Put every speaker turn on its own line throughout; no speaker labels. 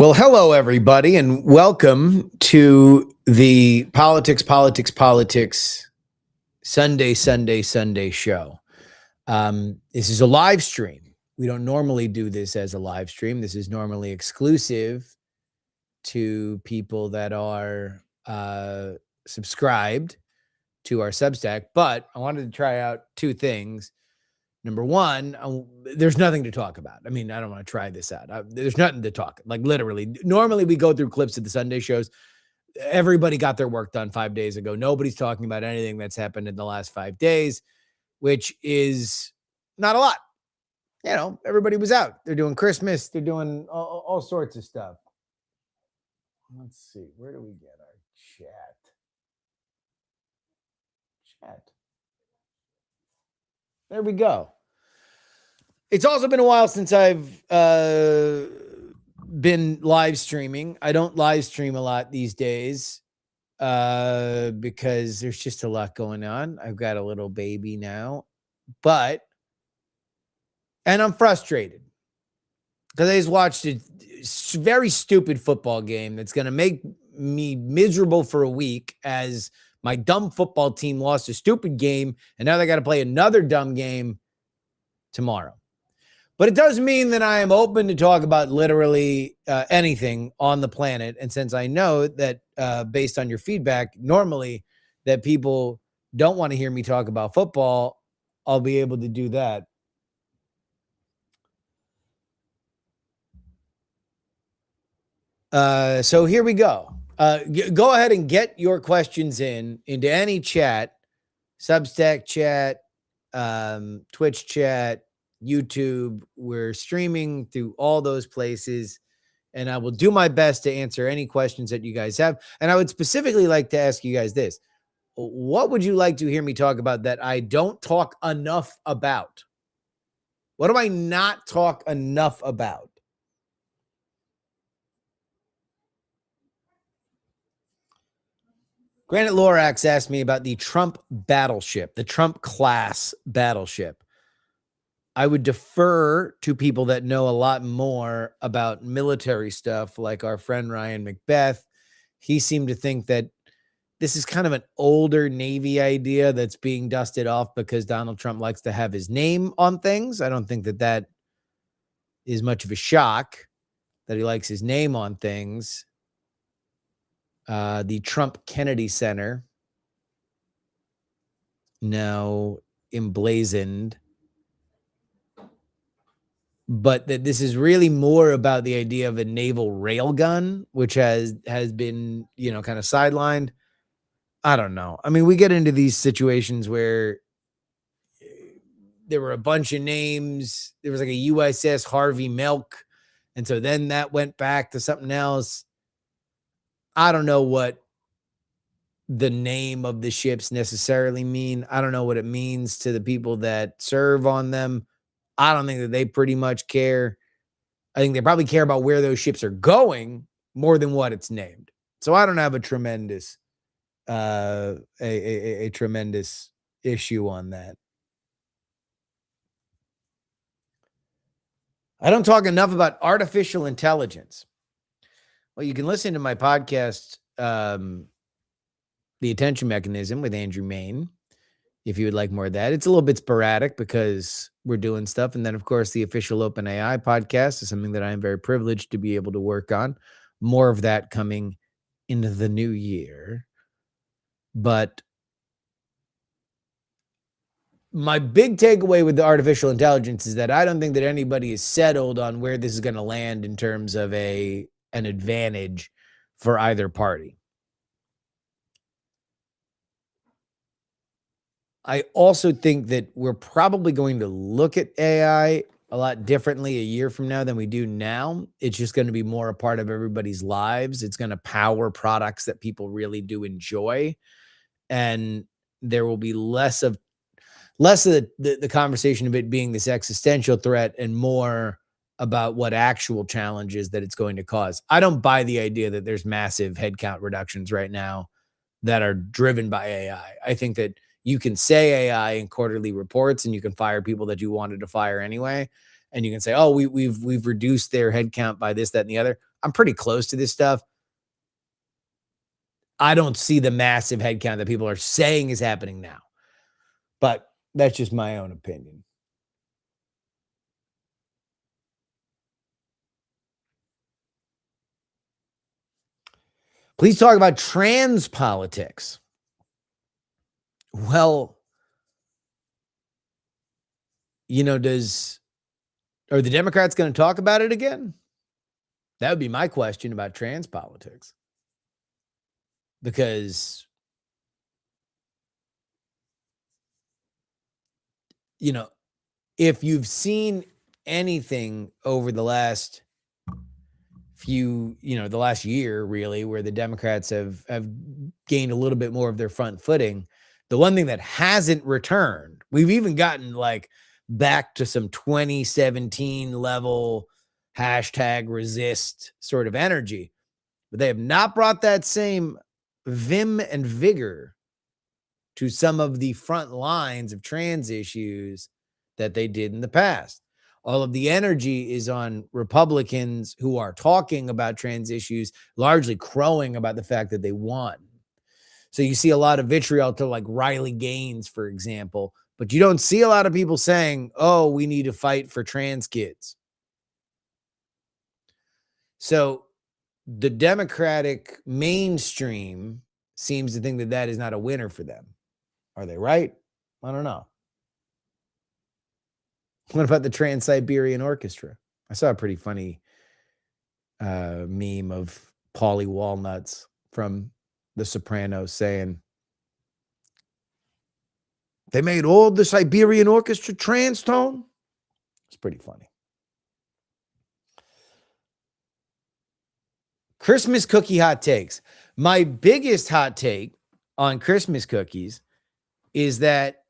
Well, hello, everybody, and welcome to the Politics Sunday show. This is a live stream. We don't normally do this as a live stream. This is normally exclusive to people that are subscribed to our Substack, but I wanted to try out two things. Number one, there's nothing to talk about. I mean, I don't want to try this out. There's nothing to talk. Like literally, normally we go through clips of the Sunday shows. Everybody got their work done 5 days ago. Nobody's talking about anything that's happened in the last 5 days, which is not a lot. You know, everybody was out. They're doing Christmas. They're doing all sorts of stuff. Let's see. Where do we get our chat? There we go. It's also been a while since I've been live streaming. I don't live stream a lot these days because there's just a lot going on. I've got a little baby now, and I'm frustrated because I just watched a very stupid football game that's going to make me miserable for a week as my dumb football team lost a stupid game, and now they got to play another dumb game tomorrow. But it does mean that I am open to talk about literally anything on the planet. And since I know that based on your feedback, normally that people don't want to hear me talk about football, I'll be able to do that. So here we go. Go ahead and get your questions into any chat, Substack chat, Twitch chat, YouTube. We're streaming through all those places, and I will do my best to answer any questions that you guys have. And I would specifically like to ask you guys this. What would you like to hear me talk about that I don't talk enough about? What do I not talk enough about? Granite Lorax asked me about the Trump battleship, the Trump class battleship. I would defer to people that know a lot more about military stuff, like our friend Ryan Macbeth. He seemed to think that this is kind of an older Navy idea that's being dusted off because Donald Trump likes to have his name on things. I don't think that that is much of a shock that he likes his name on things. The Trump Kennedy Center, now emblazoned, but that this is really more about the idea of a naval railgun, which has been, kind of sidelined. I don't know. I mean, we get into these situations where there were a bunch of names. There was like a USS Harvey Milk, and so then that went back to something else. I don't know what the name of the ships necessarily mean. I don't know what it means to the people that serve on them. I don't think that they pretty much care. I think they probably care about where those ships are going more than what it's named. So I don't have a tremendous a tremendous issue on that. I don't talk enough about artificial intelligence. Well, you can listen to my podcast, The Attention Mechanism with Andrew Main, if you would like more of that. It's a little bit sporadic because we're doing stuff. And then, of course, the official OpenAI podcast is something that I am very privileged to be able to work on. More of that coming into the new year. But my big takeaway with the artificial intelligence is that I don't think that anybody is settled on where this is going to land in terms of an advantage for either party. I also think that we're probably going to look at AI a lot differently a year from now than we do now. It's just going to be more a part of everybody's lives. It's going to power products that people really do enjoy. And there will be less of the conversation of it being this existential threat and more about what actual challenges that it's going to cause. I don't buy the idea that there's massive headcount reductions right now that are driven by AI. I think that you can say AI in quarterly reports and you can fire people that you wanted to fire anyway. And you can say, oh, we've reduced their headcount by this, that, and the other. I'm pretty close to this stuff. I don't see the massive headcount that people are saying is happening now. But that's just my own opinion. Please talk about trans politics. Well, are the Democrats going to talk about it again? That would be my question about trans politics. Because, if you've seen anything over the last the last year, really, where the Democrats have gained a little bit more of their front footing, the one thing that hasn't returned, we've even gotten back to some 2017 level #resist sort of energy, but they have not brought that same vim and vigor to some of the front lines of trans issues that they did in the past. All of the energy is on Republicans who are talking about trans issues, largely crowing about the fact that they won. So you see a lot of vitriol to Riley Gaines, for example, but you don't see a lot of people saying, oh, we need to fight for trans kids. So the Democratic mainstream seems to think that that is not a winner for them. Are they right? I don't know. What about the Trans-Siberian Orchestra? I saw a pretty funny meme of Paulie Walnuts from The Sopranos saying, they made all the Siberian Orchestra trans tone. It's pretty funny. Christmas cookie hot takes. My biggest hot take on Christmas cookies is that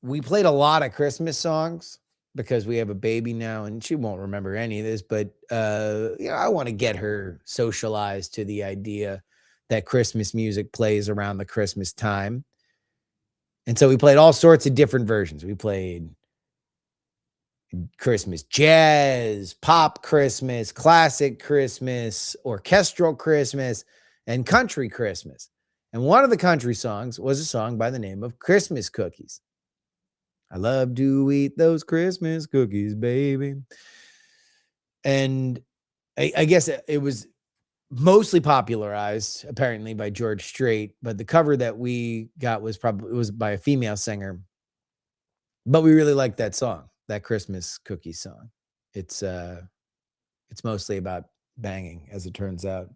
we played a lot of Christmas songs because we have a baby now and she won't remember any of this, but I want to get her socialized to the idea that Christmas music plays around the Christmas time. And so we played all sorts of different versions. We played Christmas jazz, pop Christmas, classic Christmas, orchestral Christmas, and country Christmas. And one of the country songs was a song by the name of Christmas Cookies. I love to eat those Christmas cookies, baby. And I guess it was mostly popularized, apparently, by George Strait, but the cover that we got was by a female singer. But we really liked that song, that Christmas cookies song. It's mostly about banging, as it turns out.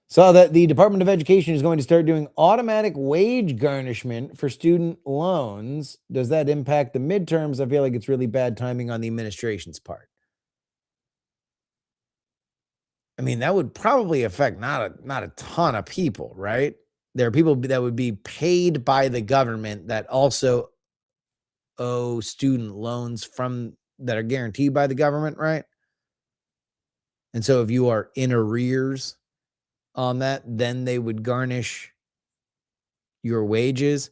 Saw that the Department of Education is going to start doing automatic wage garnishment for student loans. Does that impact the midterms? I feel like it's really bad timing on the administration's part. I mean, that would probably affect not a ton of people, right? There are people that would be paid by the government that also owe student loans that are guaranteed by the government, right? And so if you are in arrears on that, then they would garnish your wages.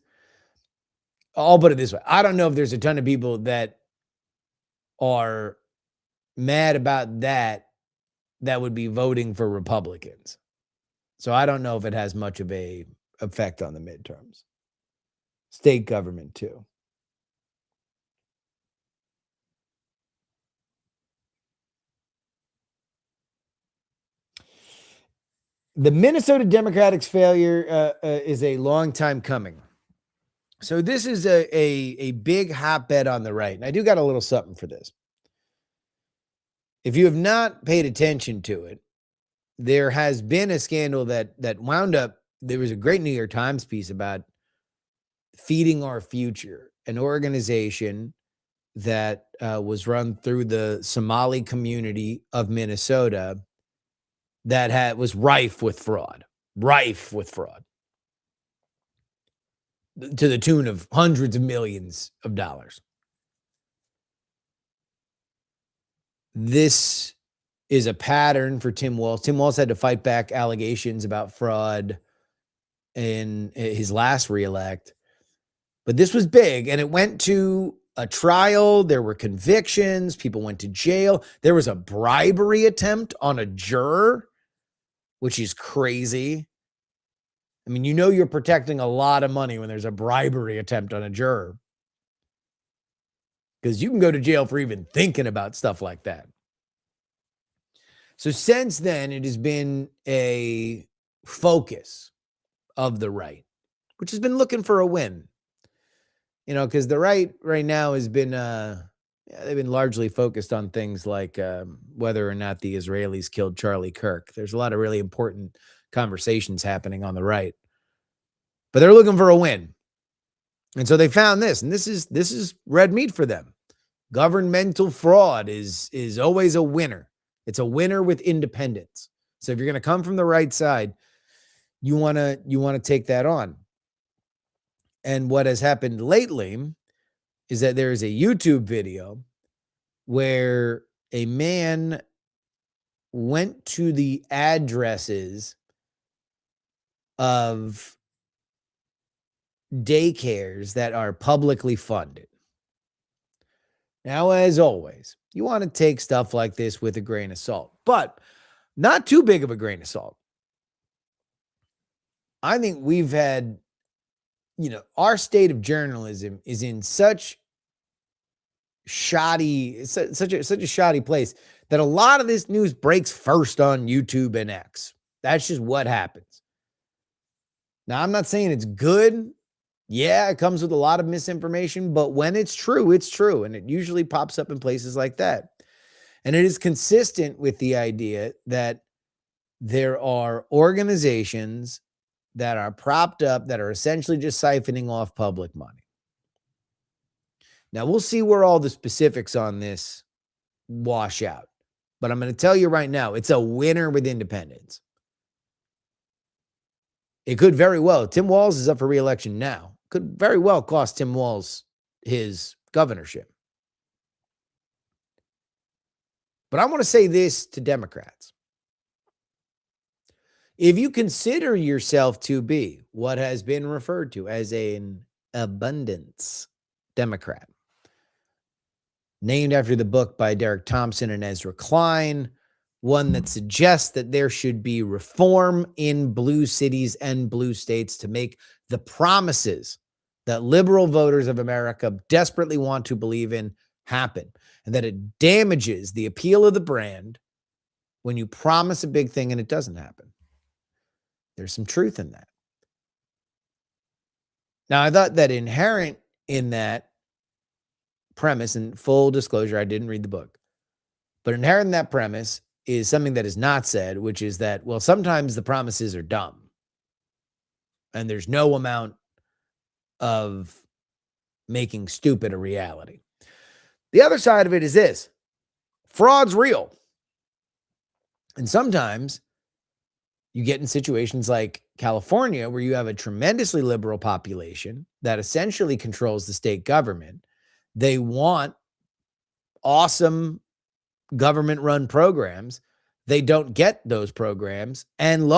I'll put it this way. I don't know if there's a ton of people that are mad about that would be voting for Republicans. So I don't know if it has much of a effect on the midterms. State government too. The Minnesota Democratic's failure is a long time coming. So this is a big hotbed on the right. And I do got a little something for this. If you have not paid attention to it, there has been a scandal that wound up, there was a great New York Times piece about Feeding Our Future, an organization that was run through the Somali community of Minnesota that was rife with fraud to the tune of hundreds of millions of dollars. This is a pattern for Tim Walz. Tim Walz had to fight back allegations about fraud in his last reelect, but this was big, and it went to a trial. There were convictions. People went to jail. There was a bribery attempt on a juror, which is crazy. I mean, you know you're protecting a lot of money when there's a bribery attempt on a juror, because you can go to jail for even thinking about stuff like that. So since then, it has been a focus of the right, which has been looking for a win. Because the right now has been, they've been largely focused on things like whether or not the Israelis killed Charlie Kirk. There's a lot of really important conversations happening on the right, but they're looking for a win. And so they found this, and this is red meat for them. Governmental fraud is always a winner. It's a winner with independence. So if you're going to come from the right side, you want to take that on. And what has happened lately is that there is a YouTube video where a man went to the addresses of daycares that are publicly funded. Now, as always, you want to take stuff like this with a grain of salt, but not too big of a grain of salt. I think we've had, our state of journalism is in such a shoddy place that a lot of this news breaks first on YouTube and X. That's just what happens. Now, I'm not saying it's good. Yeah, it comes with a lot of misinformation, but when it's true, and it usually pops up in places like that. And it is consistent with the idea that there are organizations that are propped up that are essentially just siphoning off public money. Now, we'll see where all the specifics on this wash out, but I'm going to tell you right now, it's a winner with independence. It could very well, Tim Walz is up for re-election now, could very well cost Tim Walz his governorship. But I want to say this to Democrats. If you consider yourself to be what has been referred to as an abundance Democrat, named after the book by Derek Thompson and Ezra Klein, one that suggests that there should be reform in blue cities and blue states to make the promises that liberal voters of America desperately want to believe in happen, and that it damages the appeal of the brand when you promise a big thing and it doesn't happen. There's some truth in that. Now, I thought that inherent in that premise, and full disclosure, I didn't read the book, but inherent in that premise is something that is not said, which is that, well, sometimes the promises are dumb and there's no amount of making stupid a reality. The other side of it is this: fraud's real. And sometimes you get in situations like California, where you have a tremendously liberal population that essentially controls the state government. They want awesome government-run programs. They don't get those programs. And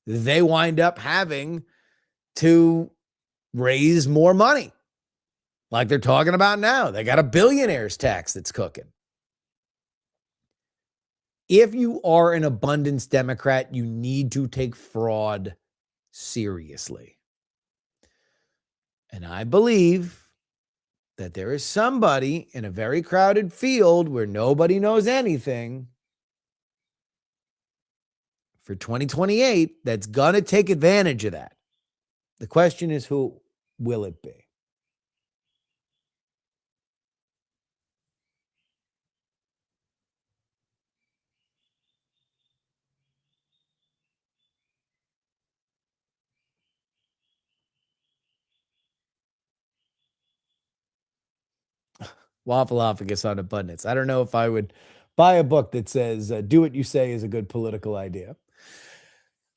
they wind up having to raise more money, like they're talking about now. They got a billionaires tax that's cooking. If you are an abundance Democrat, you need to take fraud seriously. And I believe that there is somebody in a very crowded field where nobody knows anything for 2028 that's going to take advantage of that. The question is, who will it be? Waffleophagus on abundance. I don't know if I would buy a book that says, do what you say is a good political idea.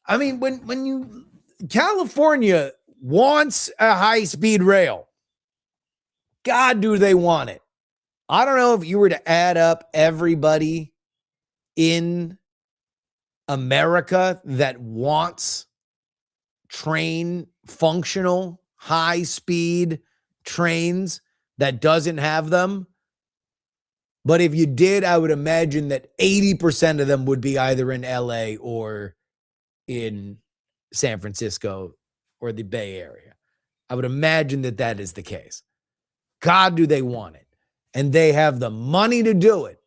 I mean, when California wants a high-speed rail, God, do they want it? I don't know if you were to add up everybody in America that wants functional high-speed trains that doesn't have them. But if you did, I would imagine that 80% of them would be either in LA or in San Francisco or the Bay Area. I would imagine that that is the case. God, do they want it? And they have the money to do it.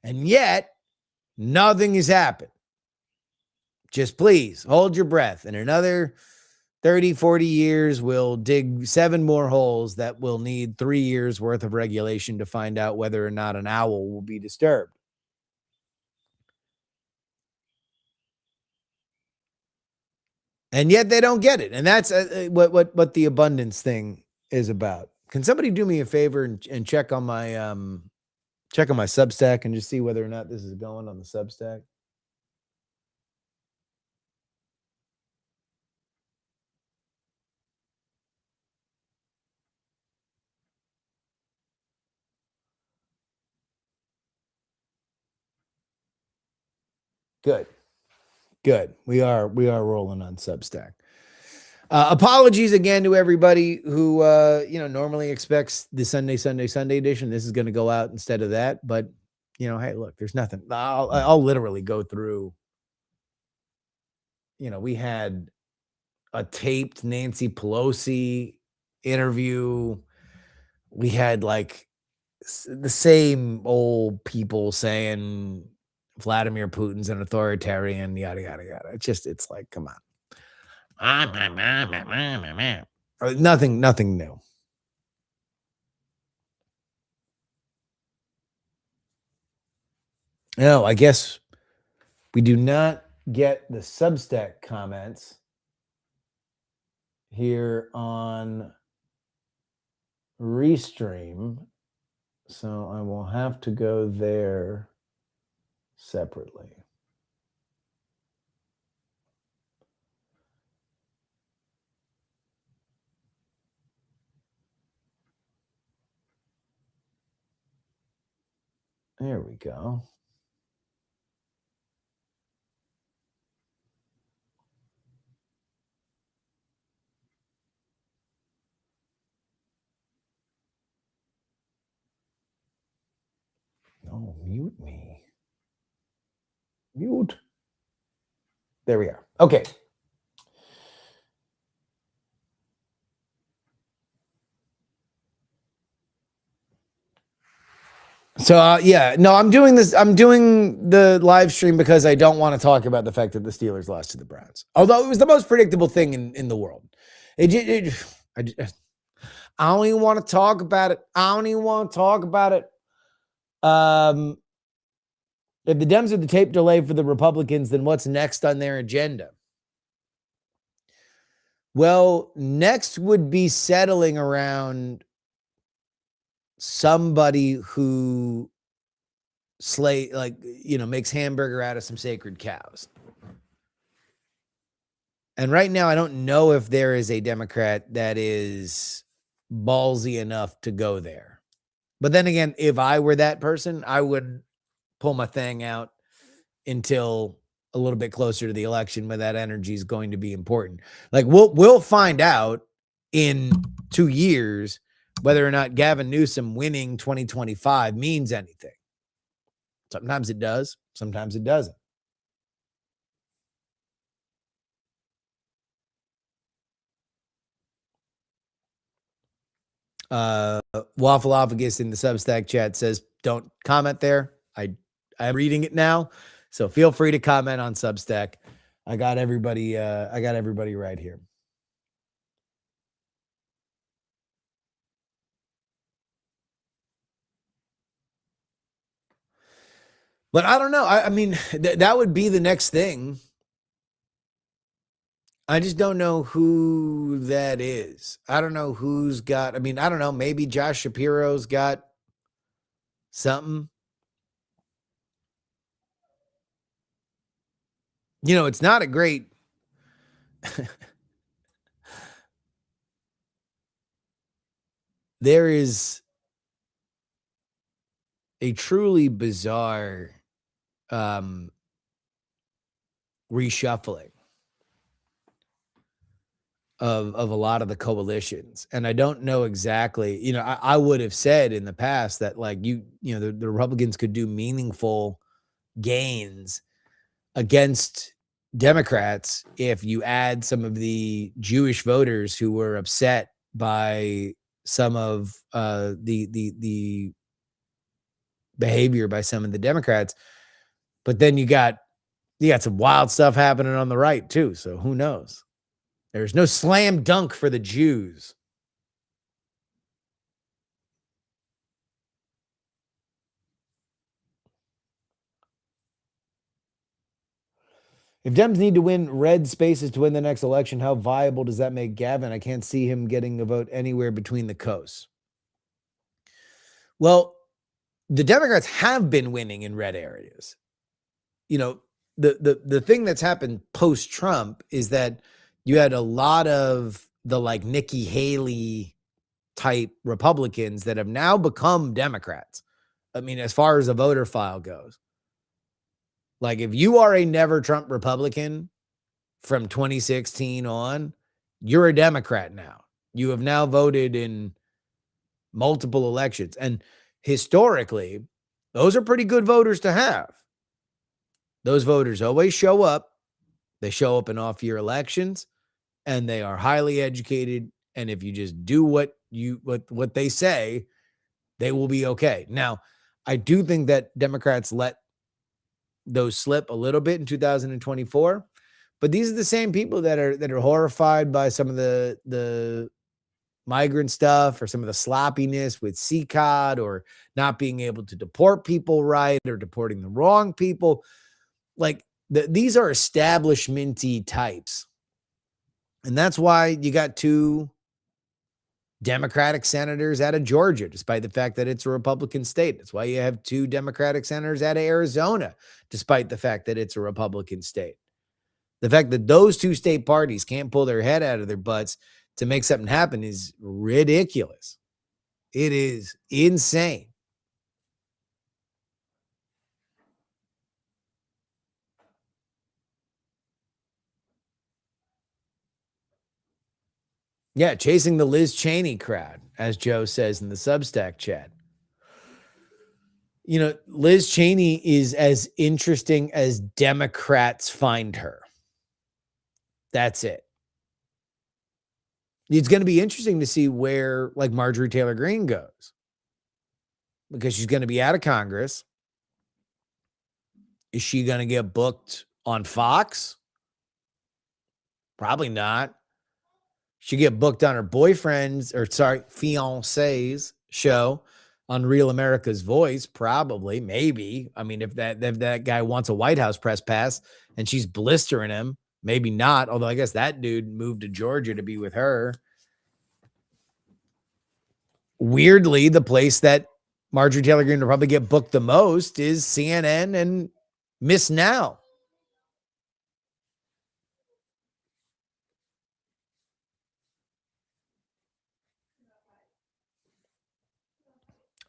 And yet, nothing has happened. Just please hold your breath. In another 30, 40 years, we'll dig 7 more holes that will need 3 years worth of regulation to find out whether or not an owl will be disturbed. And yet they don't get it. And that's what the abundance thing is about. Can somebody do me a favor and check on my Substack and just see whether or not this is going on the Substack? Good. We are rolling on Substack. Apologies again to everybody who normally expects the Sunday edition. This is going to go out instead of that, but hey, look, there's nothing. I'll literally go through. We had a taped Nancy Pelosi interview. We had like the same old people saying Vladimir Putin's an authoritarian, yada yada yada. It's like, come on. Nothing new. No, I guess we do not get the Substack comments here on Restream, so I will have to go there separately. There we go. Oh, mute me. Mute. There we are. Okay. So I'm doing this. I'm doing the live stream because I don't want to talk about the fact that the Steelers lost to the Browns. Although it was the most predictable thing in the world. I don't even want to talk about it. If the Dems are the tape delay for the Republicans, then what's next on their agenda? Well, next would be settling around somebody who makes hamburger out of some sacred cows. And right now, I don't know if there is a Democrat that is ballsy enough to go there. But then again, if I were that person, I would pull my thing out until a little bit closer to the election, when that energy is going to be important. Like we'll find out in 2 years whether or not Gavin Newsom winning 2025 means anything. Sometimes it does, sometimes it doesn't. Waffleophagus in the Substack chat says, don't comment there. I'm reading it now. So feel free to comment on Substack. I got everybody right here. But I don't know. I mean, that would be the next thing. I just don't know who that is. I don't know who's got. I mean, I don't know. Maybe Josh Shapiro's got something. It's not a great. There is a truly bizarre reshuffling of a lot of the coalitions. And I don't know exactly, I would have said in the past that like the Republicans could do meaningful gains against Democrats if you add some of the Jewish voters who were upset by some of the behavior by some of the Democrats. But then you got some wild stuff happening on the right too. So who knows? There's no slam dunk for the Jews. If Dems need to win red spaces to win the next election, how viable does that make Gavin? I can't see him getting a vote anywhere between the coasts. Well, the Democrats have been winning in red areas. The thing that's happened post-Trump is that you had a lot of the like Nikki Haley type Republicans that have now become Democrats. I mean, as far as the voter file goes. Like if you are a never Trump Republican from 2016 on, you're a Democrat now. You have now voted in multiple elections. And historically, those are pretty good voters to have. Those voters always show up. They show up in off-year elections, and they are highly educated. And if you just do what they say, they will be okay. Now, I do think that Democrats let those slip a little bit in 2024, but these are the same people that are horrified by some of the migrant stuff or some of the sloppiness with CCOD or not being able to deport people right or deporting the wrong people. Like these are establishment-y types. And that's why you got two Democratic senators out of Georgia, despite the fact that it's a Republican state. That's why you have two Democratic senators out of Arizona, despite the fact that it's a Republican state. The fact that those two state parties can't pull their head out of their butts to make something happen is ridiculous. It is insane. Yeah, chasing the Liz Cheney crowd, as Joe says in the Substack chat. Liz Cheney is as interesting as Democrats find her. That's it. It's going to be interesting to see where like Marjorie Taylor Greene goes because she's going to be out of Congress. Is she going to get booked on Fox? Probably not. She get booked on her fiance's show on Real America's Voice, probably, maybe. I mean, if that guy wants a White House press pass and she's blistering him, maybe not. Although I guess that dude moved to Georgia to be with her. Weirdly, the place that Marjorie Taylor Greene will probably get booked the most is CNN and Miss Now.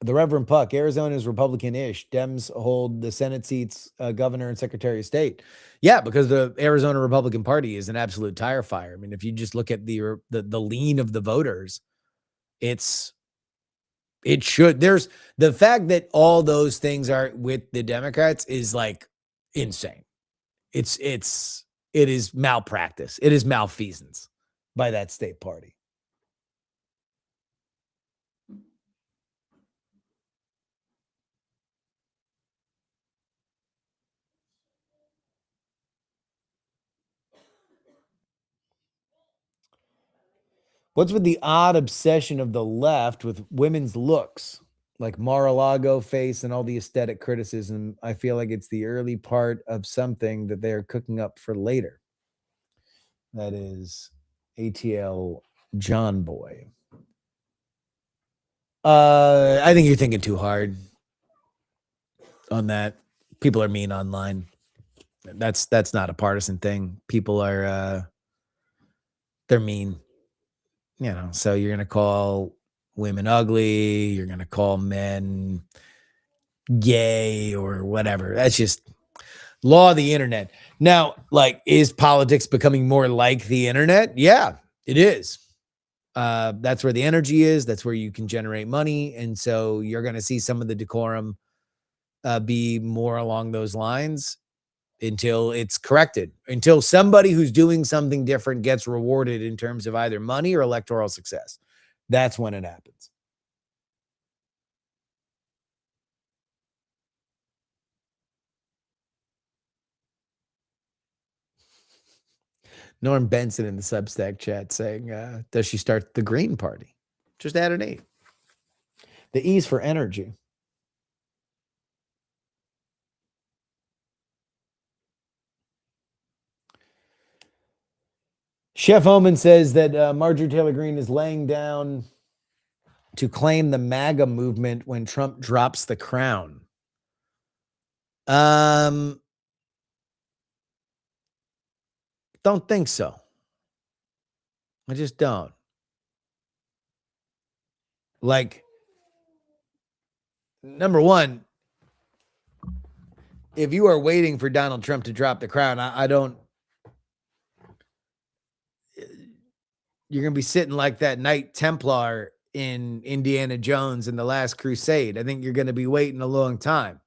The Reverend Puck, Arizona is Republican-ish. Dems hold the Senate seats, governor and secretary of state. Yeah, because the Arizona Republican Party is an absolute tire fire. I mean, if you just look at the lean of the voters, there's the fact that all those things are with the Democrats is like insane. It is malpractice. It is malfeasance by that state party. What's with the odd obsession of the left with women's looks, like Mar-a-Lago face and all the aesthetic criticism? I feel like it's the early part of something that they're cooking up for later. That is ATL John Boy. I think you're thinking too hard on that. People are mean online. That's not a partisan thing. People are they're mean. So you're going to call women ugly, you're going to call men gay or whatever. That's just law of the internet. Now, like, is politics becoming more like the internet? Yeah. It is. That's where the energy is. That's where you can generate money. And so you're going to see some of the decorum be more along those lines until it's corrected, until somebody who's doing something different gets rewarded in terms of either money or electoral success. That's when it happens. Norm Benson in the Substack chat saying, does she start the Green Party? Just add an 8. The E's for energy. Chef Oman says that Marjorie Taylor Greene is laying down to claim the MAGA movement when Trump drops the crown. Don't think so. I just don't. Like, number one, if you are waiting for Donald Trump to drop the crown, I don't. You're going to be sitting like that Knight Templar in Indiana Jones in The Last Crusade. I think you're going to be waiting a long time.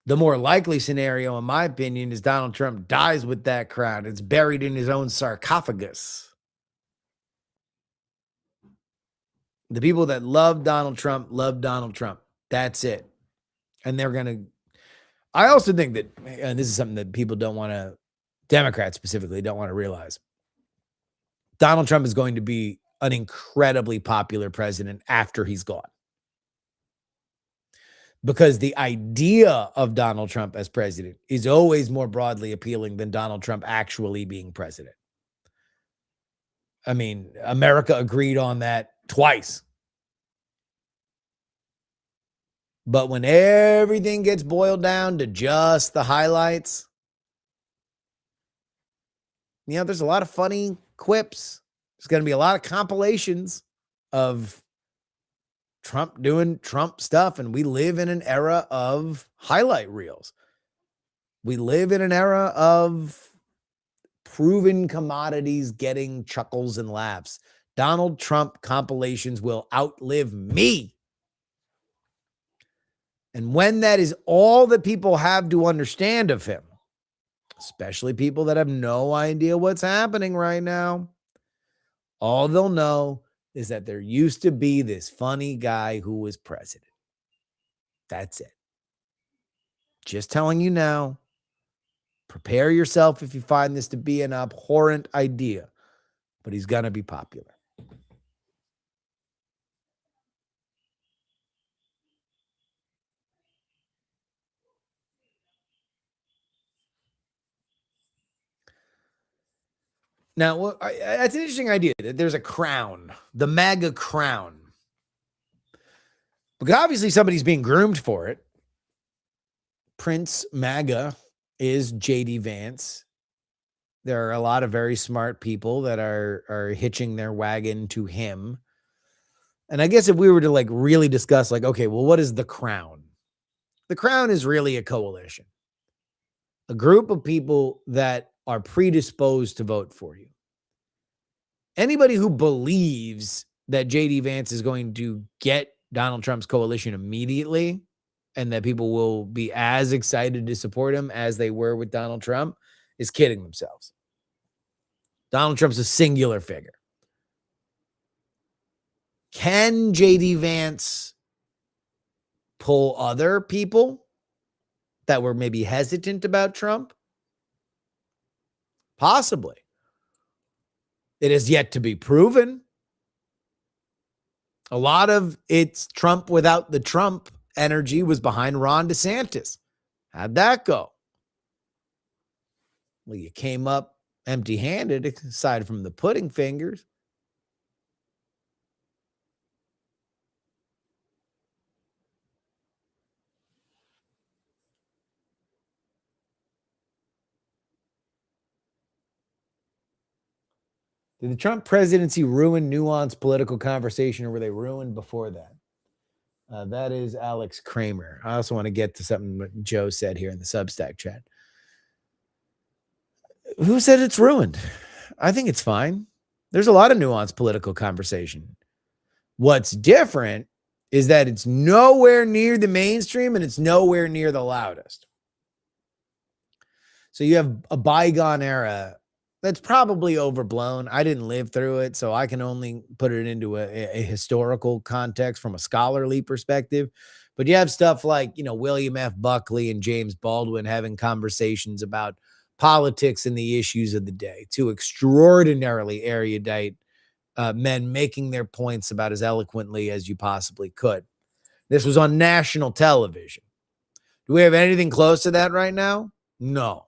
The more likely scenario, in my opinion, is Donald Trump dies with that crown. It's buried in his own sarcophagus. The people that love Donald Trump love Donald Trump. That's it. And they're going to. I also think that, and this is something that people don't want to, Democrats specifically, don't want to realize. Donald Trump is going to be an incredibly popular president after he's gone. Because the idea of Donald Trump as president is always more broadly appealing than Donald Trump actually being president. I mean, America agreed on that twice. But when everything gets boiled down to just the highlights, there's a lot of funny quips. There's going to be a lot of compilations of Trump doing Trump stuff, and we live in an era of highlight reels. We live in an era of proven commodities getting chuckles and laughs. Donald Trump compilations will outlive me. And when that is all that people have to understand of him, especially people that have no idea what's happening right now, all they'll know is that there used to be this funny guy who was president. That's it. Just telling you now, prepare yourself if you find this to be an abhorrent idea, but he's going to be popular. Now, that's an interesting idea. There's a crown, the MAGA crown. Because obviously somebody's being groomed for it. Prince MAGA is J.D. Vance. There are a lot of very smart people that are hitching their wagon to him. And I guess if we were to really discuss okay, well, what is the crown? The crown is really a coalition. A group of people that are predisposed to vote for you. Anybody who believes that J.D. Vance is going to get Donald Trump's coalition immediately and that people will be as excited to support him as they were with Donald Trump is kidding themselves. Donald Trump's a singular figure. Can J.D. Vance pull other people that were maybe hesitant about Trump? Possibly. It is yet to be proven. A lot of it's Trump without the Trump energy was behind Ron DeSantis. How'd that go? Well, you came up empty-handed, aside from the pudding fingers. Did the Trump presidency ruin nuanced political conversation, or were they ruined before that? That is Alex Kramer. I also want to get to something that Joe said here in the Substack chat. Who said it's ruined? I think it's fine. There's a lot of nuanced political conversation. What's different is that it's nowhere near the mainstream and it's nowhere near the loudest. So you have a bygone era that's probably overblown. I didn't live through it, so I can only put it into a historical context from a scholarly perspective. But you have stuff like, William F. Buckley and James Baldwin having conversations about politics and the issues of the day. Two extraordinarily erudite men making their points about as eloquently as you possibly could. This was on national television. Do we have anything close to that right now? No.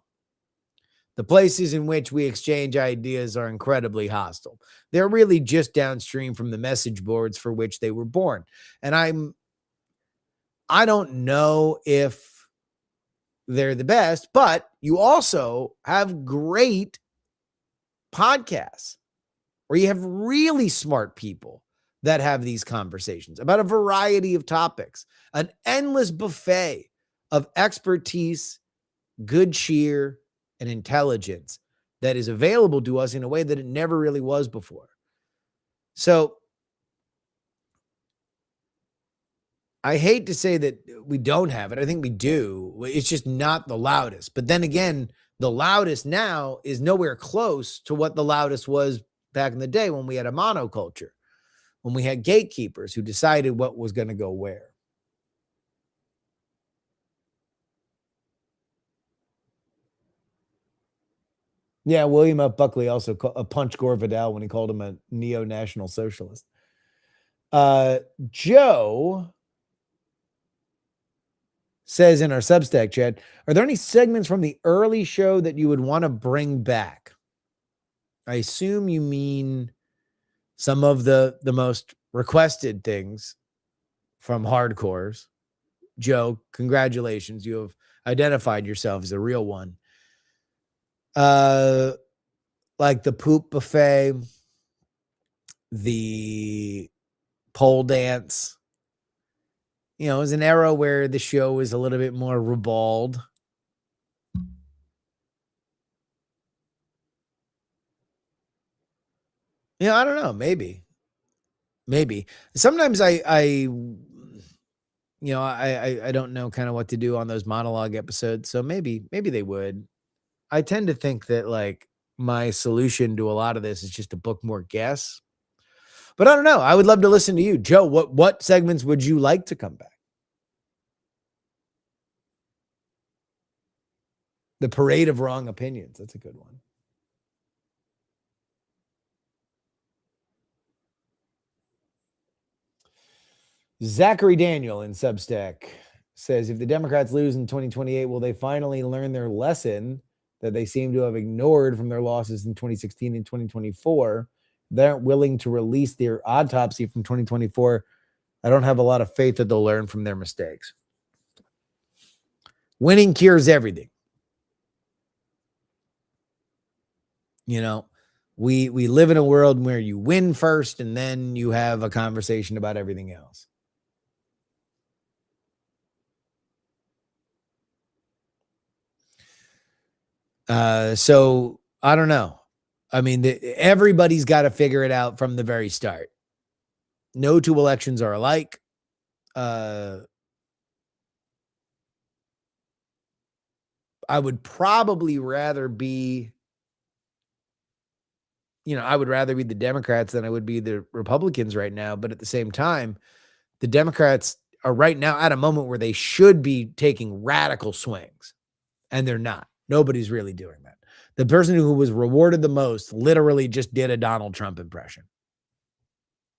The places in which we exchange ideas are incredibly hostile. They're really just downstream from the message boards for which they were born. And I don't know if they're the best, but you also have great podcasts where you have really smart people that have these conversations about a variety of topics, an endless buffet of expertise, good cheer, and intelligence that is available to us in a way that it never really was before. So I hate to say that we don't have it. I think we do. It's just not the loudest. But then again, the loudest now is nowhere close to what the loudest was back in the day when we had a monoculture, when we had gatekeepers who decided what was going to go where. Yeah, William F. Buckley also punched Gore Vidal when he called him a neo-national socialist. Joe says in our Substack chat, are there any segments from the early show that you would want to bring back? I assume you mean some of the most requested things from hardcores. Joe, congratulations. You have identified yourself as a real one. Like the poop buffet, the pole dance. It was an era where the show was a little bit more ribald. I don't know. Maybe. Sometimes I don't know kind of what to do on those monologue episodes. So maybe they would. I tend to think that like my solution to a lot of this is just to book more guests. But I don't know. I would love to listen to you. Joe, what segments would you like to come back? The parade of wrong opinions. That's a good one. Zachary Daniel in Substack says, if the Democrats lose in 2028, will they finally learn their lesson that they seem to have ignored from their losses in 2016 and 2024? They aren't willing to release their autopsy from 2024. I don't have a lot of faith that they'll learn from their mistakes. Winning cures everything. We live in a world where you win first and then you have a conversation about everything else. So I don't know. I mean, everybody's got to figure it out from the very start. No two elections are alike. I would probably rather be, I would rather be the Democrats than I would be the Republicans right now. But at the same time, the Democrats are right now at a moment where they should be taking radical swings, and they're not. Nobody's really doing that. The person who was rewarded the most literally just did a Donald Trump impression.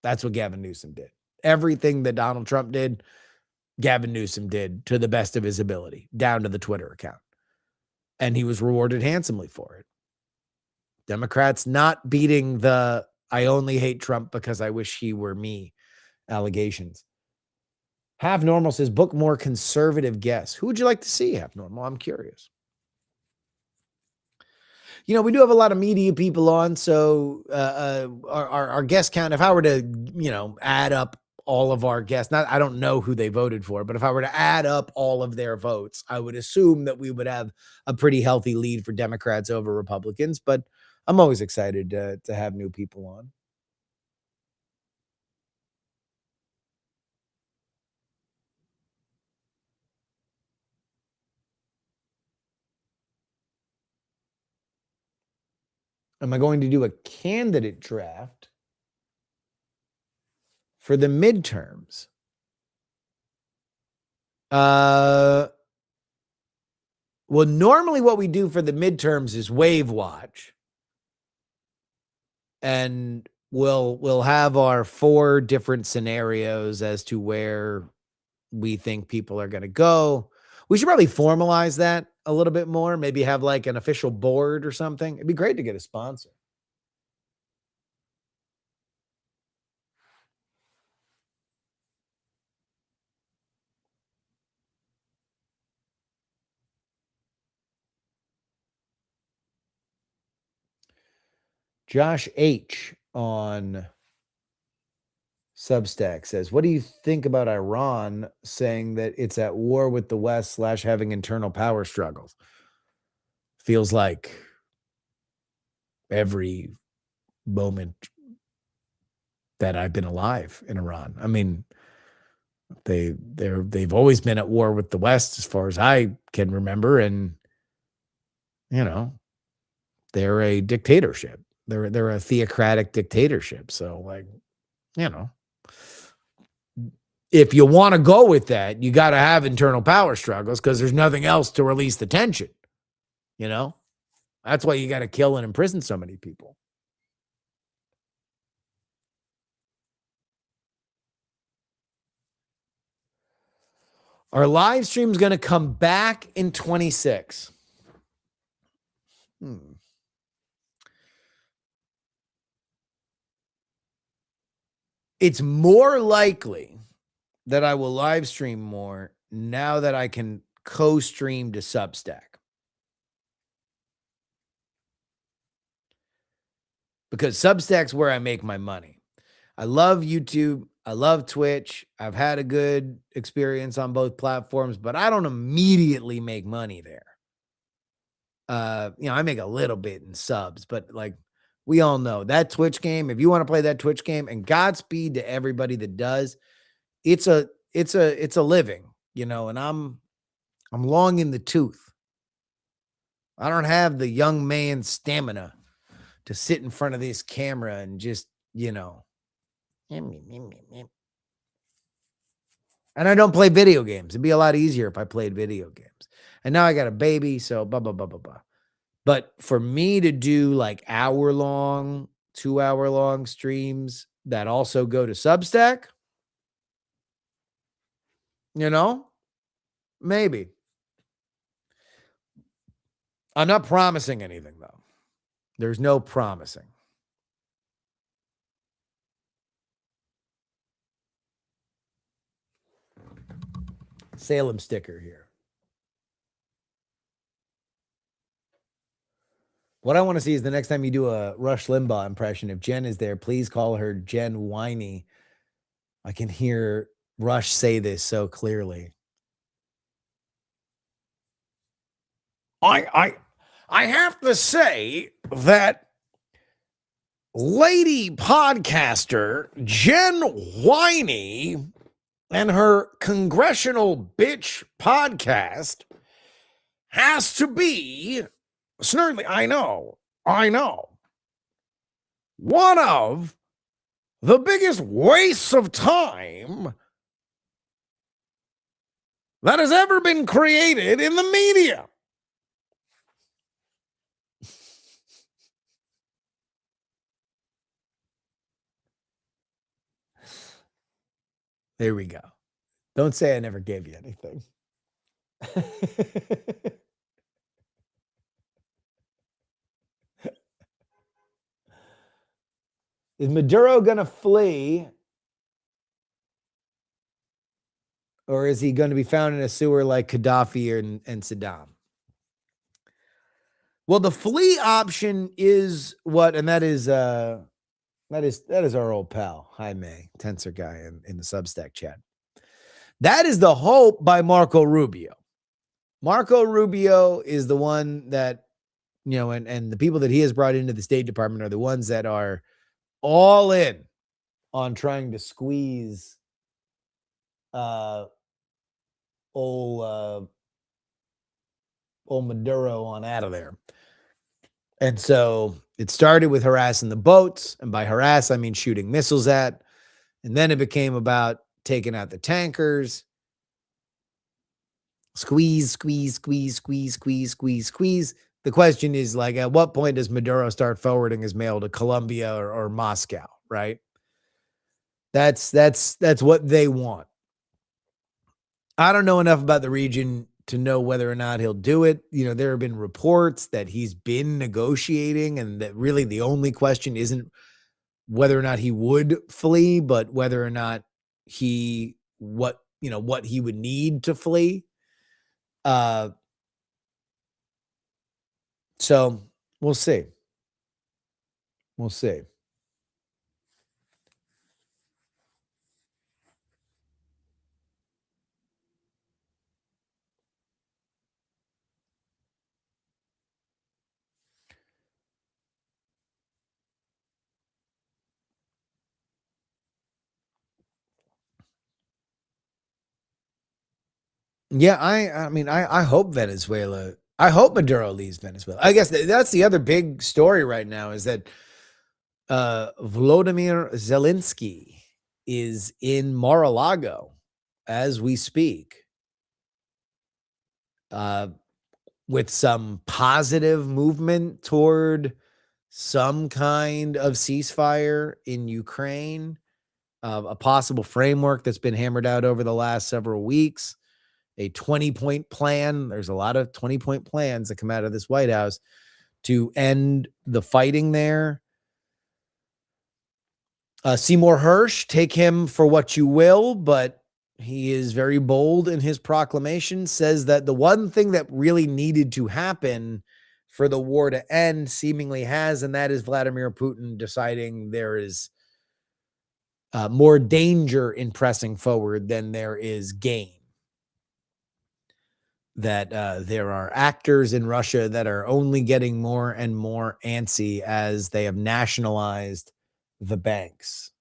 That's what Gavin Newsom did. Everything that Donald Trump did, Gavin Newsom did to the best of his ability, down to the Twitter account. And he was rewarded handsomely for it. Democrats not beating the I only hate Trump because I wish he were me allegations. Half Normal says, book more conservative guests. Who would you like to see, Half Normal? I'm curious. We do have a lot of media people on, so our guest count, if I were to, add up all of our guests, I don't know who they voted for, but if I were to add up all of their votes, I would assume that we would have a pretty healthy lead for Democrats over Republicans, but I'm always excited to have new people on. Am I going to do a candidate draft for the midterms? Well, normally what we do for the midterms is wave watch. And we'll have our 4 different scenarios as to where we think people are going to go. We should probably formalize that a little bit more, maybe have like an official board or something. It'd be great to get a sponsor. Josh H on Substack says, what do you think about Iran saying that it's at war with the West / having internal power struggles? Feels like every moment that I've been alive in Iran. I mean, they've always been at war with the West as far as I can remember, and you know, they're a dictatorship. They're a theocratic dictatorship. So like, you know, if you want to go with that, you got to have internal power struggles because there's nothing else to release the tension. You know, that's why you got to kill and imprison so many people. Our live stream is going to come back in 26. It's more likely that I will live stream more now that I can co-stream to Substack. Because Substack's where I make my money. I love YouTube. I love Twitch. I've had a good experience on both platforms, but I don't immediately make money there. I make a little bit in subs, but like we all know that Twitch game, if you want to play that Twitch game, and Godspeed to everybody that does, it's a living, and I'm long in the tooth. I don't have the young man's stamina to sit in front of this camera and just, and I don't play video games. It'd be a lot easier if I played video games. And now I got a baby, so blah, blah, blah, blah, blah. But for me to do like 2-hour-long streams that also go to Substack, maybe. I'm not promising anything, though. There's no promising. Salem sticker here. What I want to see is the next time you do a Rush Limbaugh impression, if Jen is there, please call her Jen Whiny. I can hear Rush say this so clearly. I have to say that lady podcaster Jen Whiny and her congressional bitch podcast has to be Snurdly, I know. One of the biggest wastes of time that has ever been created in the media. There we go. Don't say I never gave you anything. Is Maduro going to flee? Or is he going to be found in a sewer like Gaddafi and Saddam? Well, the flee option is what, and that is our old pal, Jaime, Tensor guy in the Substack chat. That is the hope by Marco Rubio. Marco Rubio is the one that and the people that he has brought into the State Department are the ones that are all in on trying to squeeze old Maduro on out of there. And so it started with harassing the boats, and by harass I mean shooting missiles at, and then it became about taking out the tankers. Squeeze, squeeze, squeeze, squeeze, squeeze, squeeze, squeeze. The question is, like, at what point does Maduro start forwarding his mail to Colombia or Moscow, right? That's what they want. I don't know enough about the region to know whether or not he'll do it. There have been reports that he's been negotiating, and that really the only question isn't whether or not he would flee, but whether or not what he would need to flee. So we'll see. We'll see. Yeah, I mean, I hope Venezuela. I hope Maduro leaves Venezuela. I guess that's the other big story right now is that Volodymyr Zelensky is in Mar-a-Lago as we speak, uh, with some positive movement toward some kind of ceasefire in Ukraine, a possible framework that's been hammered out over the last several weeks. A 20-point plan. There's a lot of 20-point plans that come out of this White House to end the fighting there. Seymour Hersh, take him for what you will, but he is very bold in his proclamation, says that the one thing that really needed to happen for the war to end seemingly has, and that is Vladimir Putin deciding there is more danger in pressing forward than there is gain. That there are actors in Russia that are only getting more and more antsy as they have nationalized the banks.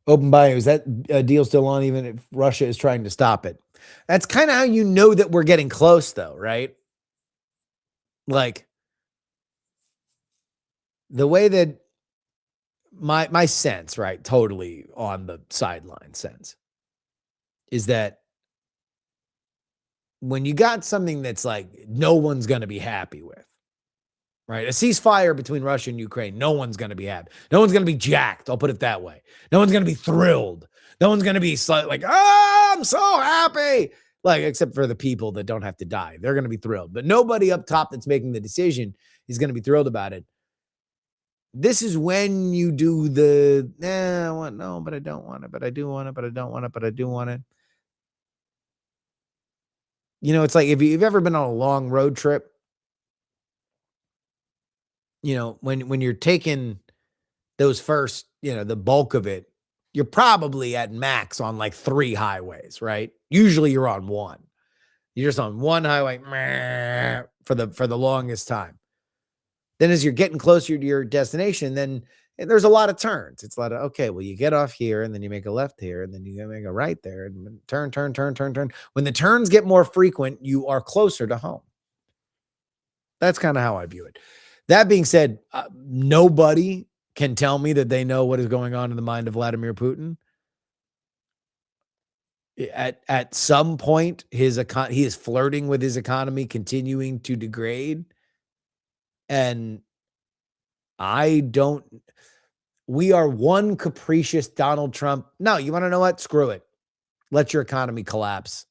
Open bio, is that deal still on even if Russia is trying to stop it? That's kind of how you know that we're getting close, though, right? Like, the way that my sense, right, totally on the sideline sense, is that when you got something that's like no one's going to be happy with, right? A ceasefire between Russia and Ukraine, no one's going to be happy. No one's going to be jacked. I'll put it that way. No one's going to be thrilled. No one's going to be like, oh, I'm so happy. Like, except for the people that don't have to die. They're going to be thrilled. But nobody up top that's making the decision is going to be thrilled about it. This is when you do the, I want, no, but I don't want it, but I do want it, but I don't want it, but I do want it. It's like if you've ever been on a long road trip, when you're taking those first, the bulk of it, you're probably at max on like 3 highways, right? Usually you're on one. You're just on one highway for the longest time. Then as you're getting closer to your destination, then there's a lot of turns. It's a lot of, okay, well, you get off here and then you make a left here and then you make a right there and turn, turn, turn, turn, turn. When the turns get more frequent, you are closer to home. That's kind of how I view it. That being said, nobody can tell me that they know what is going on in the mind of Vladimir Putin. At some point, he is flirting with his economy continuing to degrade. And we are one capricious Donald Trump. No, you want to know what? Screw it. Let your economy collapse.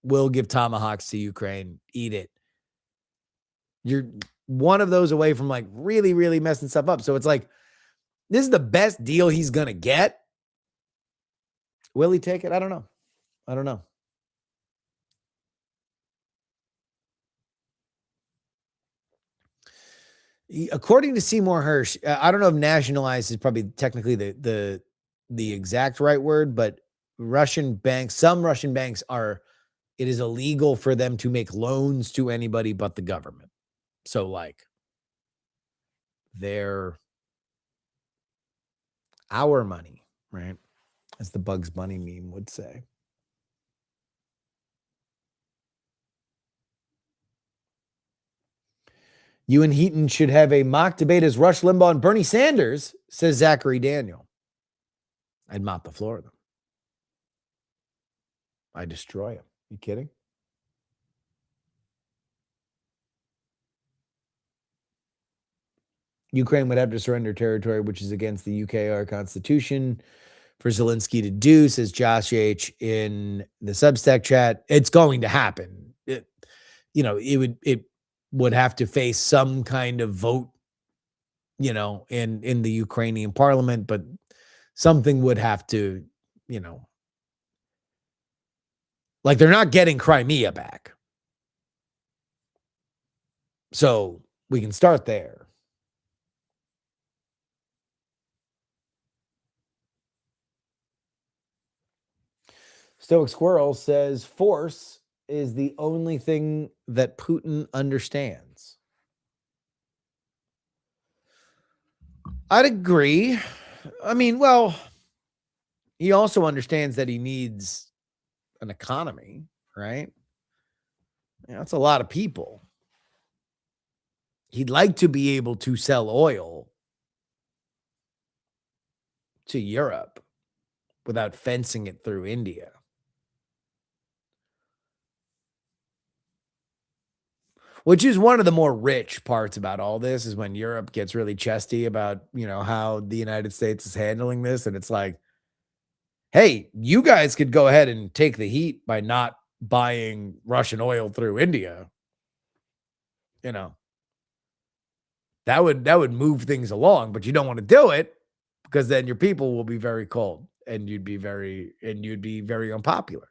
We'll give tomahawks to Ukraine. Eat it. You're one of those away from like really, really messing stuff up. So it's like, this is the best deal he's going to get. Will he take it? I don't know. According to Seymour Hersh, I don't know if nationalized is probably technically the the exact right word, but Russian banks, some Russian banks it is illegal for them to make loans to anybody but the government. So like they're our money, right? As the Bugs Bunny meme would say. You and Heaton should have a mock debate as Rush Limbaugh and Bernie Sanders, says Zachary Daniel. I'd mop the floor of them. I destroy them. You kidding? Ukraine would have to surrender territory, which is against the UKR Constitution, for Zelensky to do, says Josh H. in the Substack chat. It's going to happen. It would have to face some kind of vote, in the Ukrainian parliament, but something would have to, like they're not getting Crimea back. So we can start there. Stoic Squirrel says force is the only thing that Putin understands. I'd agree. I mean, well, he also understands that he needs an economy, right? That's a lot of people. He'd like to be able to sell oil to Europe without fencing it through India. Which is one of the more rich parts about all this, is when Europe gets really chesty about, how the United States is handling this. And it's like, hey, you guys could go ahead and take the heat by not buying Russian oil through India. That would move things along, but you don't want to do it because then your people will be very cold and you'd be very unpopular.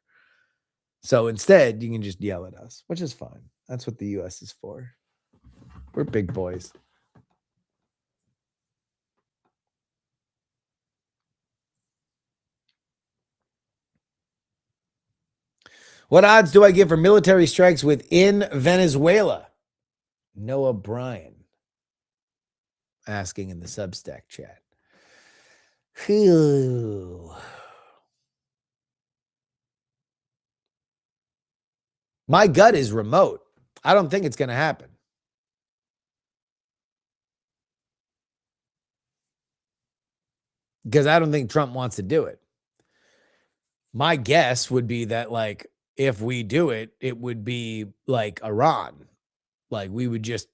So instead, you can just yell at us, which is fine. That's what the U.S. is for. We're big boys. What odds do I give for military strikes within Venezuela? Noah Bryan asking in the Substack chat. Phew. My gut is remote. I don't think it's going to happen. Because I don't think Trump wants to do it. My guess would be that, like, if we do it, it would be like Iran. Like, we would just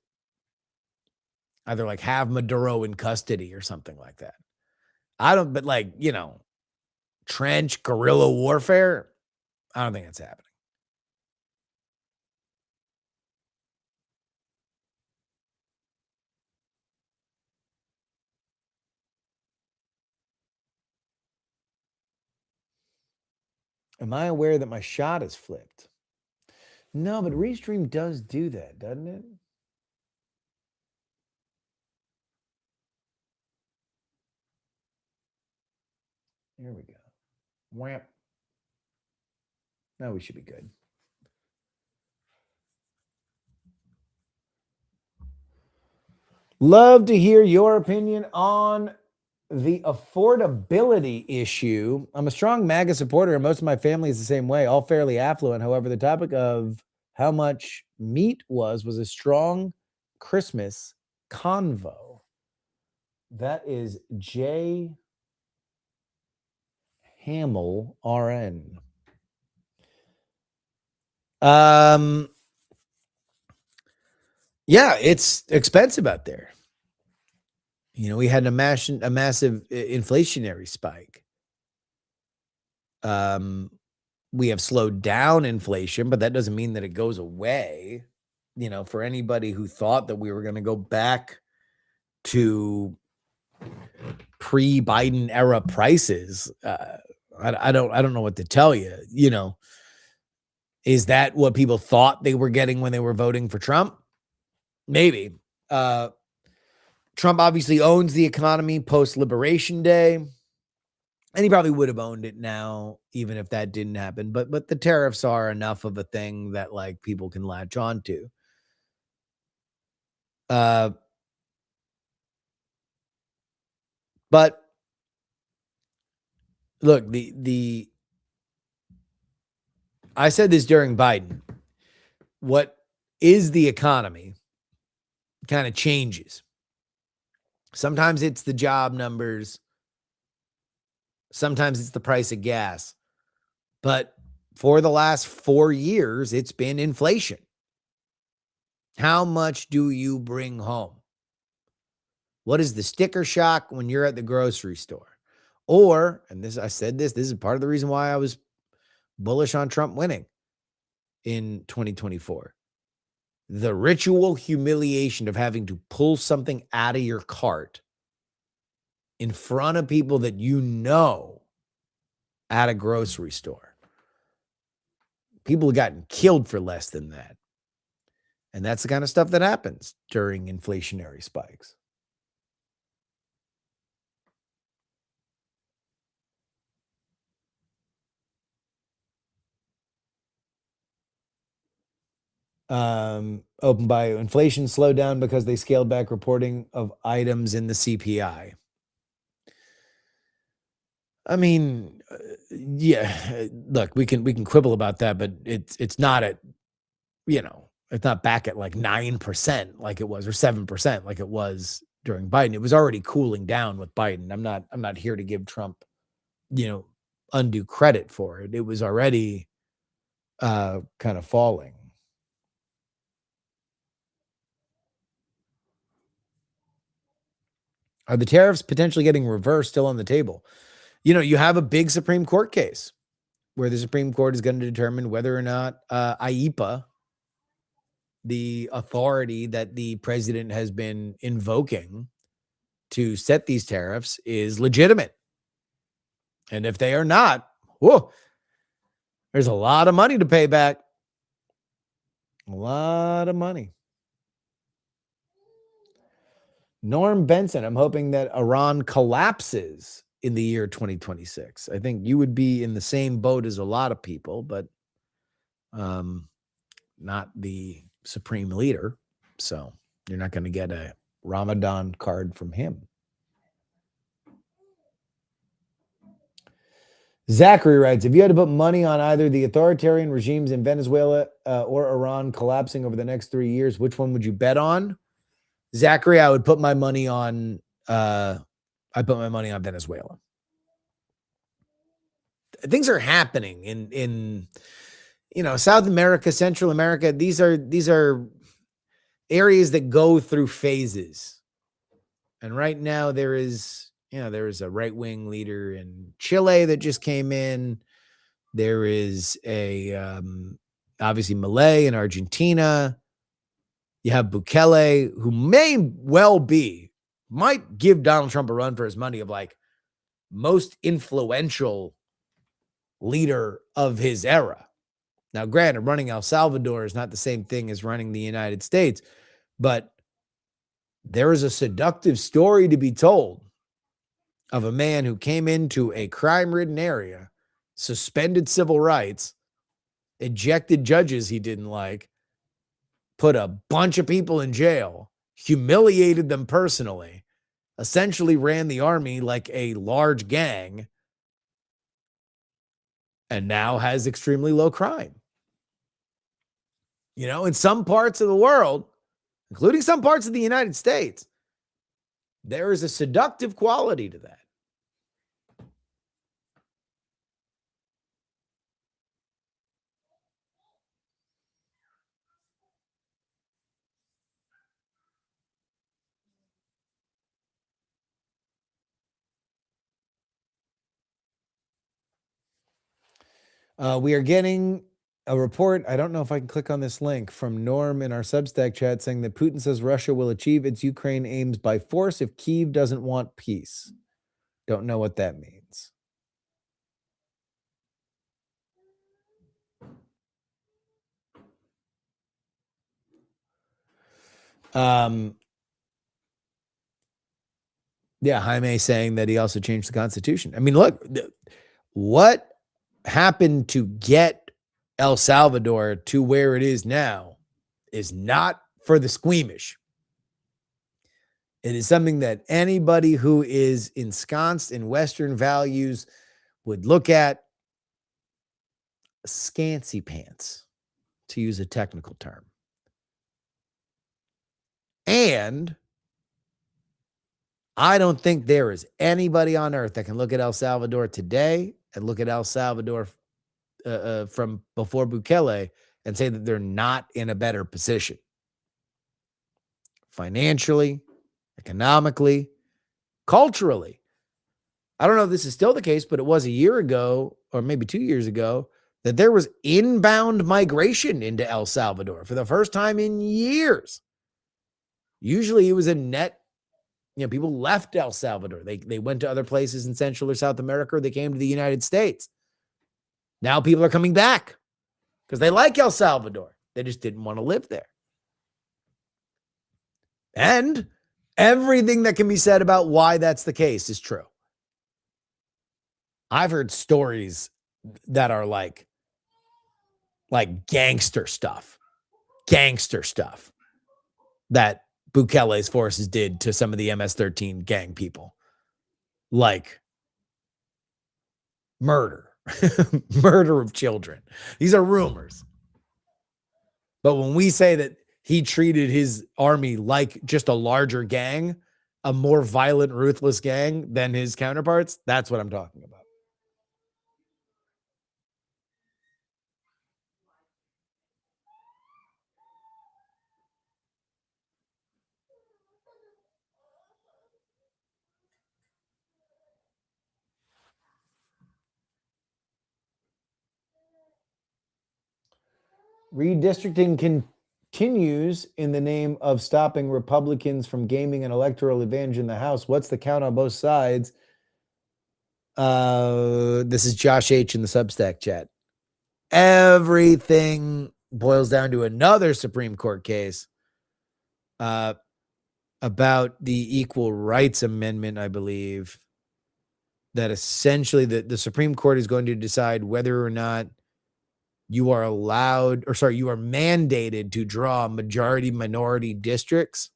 either like have Maduro in custody or something like that. But like, trench guerrilla warfare, I don't think that's happening. Am I aware that my shot is flipped? No, but Restream does do that, doesn't it? Here we go. Wham. Now we should be good. Love to hear your opinion on the affordability issue. I'm a strong MAGA supporter, and most of my family is the same way, all fairly affluent. However, the topic of how much meat was a strong Christmas convo. That is J. Hamill, RN. Yeah, it's expensive out there. We had a massive inflationary spike. We have slowed down inflation, but that doesn't mean that it goes away. For anybody who thought that we were going to go back to pre-Biden era prices, I don't know what to tell you. Is that what people thought they were getting when they were voting for Trump? Maybe. Trump obviously owns the economy post-Liberation Day. And he probably would have owned it now, even if that didn't happen. But the tariffs are enough of a thing that like people can latch on to. Uh, but look, the I said this during Biden. What is the economy kind of changes. Sometimes it's the job numbers. Sometimes it's the price of gas. But for the last 4 years, it's been inflation. How much do you bring home? What is the sticker shock when you're at the grocery store? Or, and this, I said this is part of the reason why I was bullish on Trump winning in 2024. The ritual humiliation of having to pull something out of your cart in front of people that you know at a grocery store. People have gotten killed for less than that. And that's the kind of stuff that happens during inflationary spikes. Open by inflation slowed down because they scaled back reporting of items in the CPI. I mean, yeah, look, we can quibble about that, but it's not at, it's not back at like 9% like it was, or 7% like it was during Biden. It was already cooling down with Biden. I'm not here to give Trump, undue credit for it. It was already kind of falling. Are the tariffs potentially getting reversed still on the table? You have a big Supreme Court case where the Supreme Court is going to determine whether or not IEPA, the authority that the president has been invoking to set these tariffs, is legitimate. And if they are not, whoa, there's a lot of money to pay back. A lot of money. Norm Benson, I'm hoping that Iran collapses in the year 2026. I think you would be in the same boat as a lot of people, but not the supreme leader. So you're not going to get a Ramadan card from him. Zachary writes, if you had to put money on either the authoritarian regimes in Venezuela or Iran collapsing over the next 3 years, which one would you bet on? Zachary, I would put my money on Venezuela. Things are happening in South America, Central America. These are areas that go through phases. And right now there is a right-wing leader in Chile that just came in. There is a obviously Milei in Argentina. You have Bukele, who might give Donald Trump a run for his money of like most influential leader of his era. Now, granted, running El Salvador is not the same thing as running the United States, but there is a seductive story to be told of a man who came into a crime-ridden area, suspended civil rights, ejected judges he didn't like, put a bunch of people in jail, humiliated them personally, essentially ran the army like a large gang, and now has extremely low crime. In some parts of the world, including some parts of the United States, there is a seductive quality to that. We are getting a report. I don't know if I can click on this link from Norm in our Substack chat saying that Putin says Russia will achieve its Ukraine aims by force if Kyiv doesn't want peace. Don't know what that means. Yeah, Jaime saying that he also changed the Constitution. I mean, look, what happened to get El Salvador to where it is now is not for the squeamish. It is something that anybody who is ensconced in Western values would look at scancy pants, to use a technical term. And I don't think there is anybody on earth that can look at El Salvador today and look at El Salvador from before Bukele and say that they're not in a better position financially, economically, culturally. I don't know if this is still the case, but it was a year ago or maybe 2 years ago that there was inbound migration into El Salvador for the first time in years. Usually it was a net, people left El Salvador. They went to other places in Central or South America, or they came to the United States. Now people are coming back because they like El Salvador. They just didn't want to live there. And everything that can be said about why that's the case is true. I've heard stories that are like gangster stuff that Bukele's forces did to some of the MS-13 gang people, like murder of children. These are rumors. But when we say that he treated his army like just a larger gang, a more violent, ruthless gang than his counterparts, that's what I'm talking about. Redistricting continues in the name of stopping Republicans from gaining an electoral advantage in the House. What's the count on both sides? This is Josh H. in the Substack chat. Everything boils down to another Supreme Court case about the Equal Rights Amendment, I believe, that essentially the Supreme Court is going to decide whether or not you are mandated to draw majority minority districts.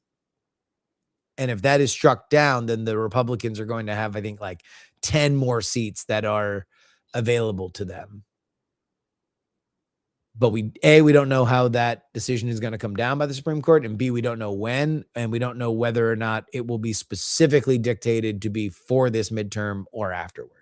And if that is struck down, then the Republicans are going to have, I think, like 10 more seats that are available to them. But we don't know how that decision is going to come down by the Supreme Court, and B, we don't know when, and we don't know whether or not it will be specifically dictated to be for this midterm or afterward.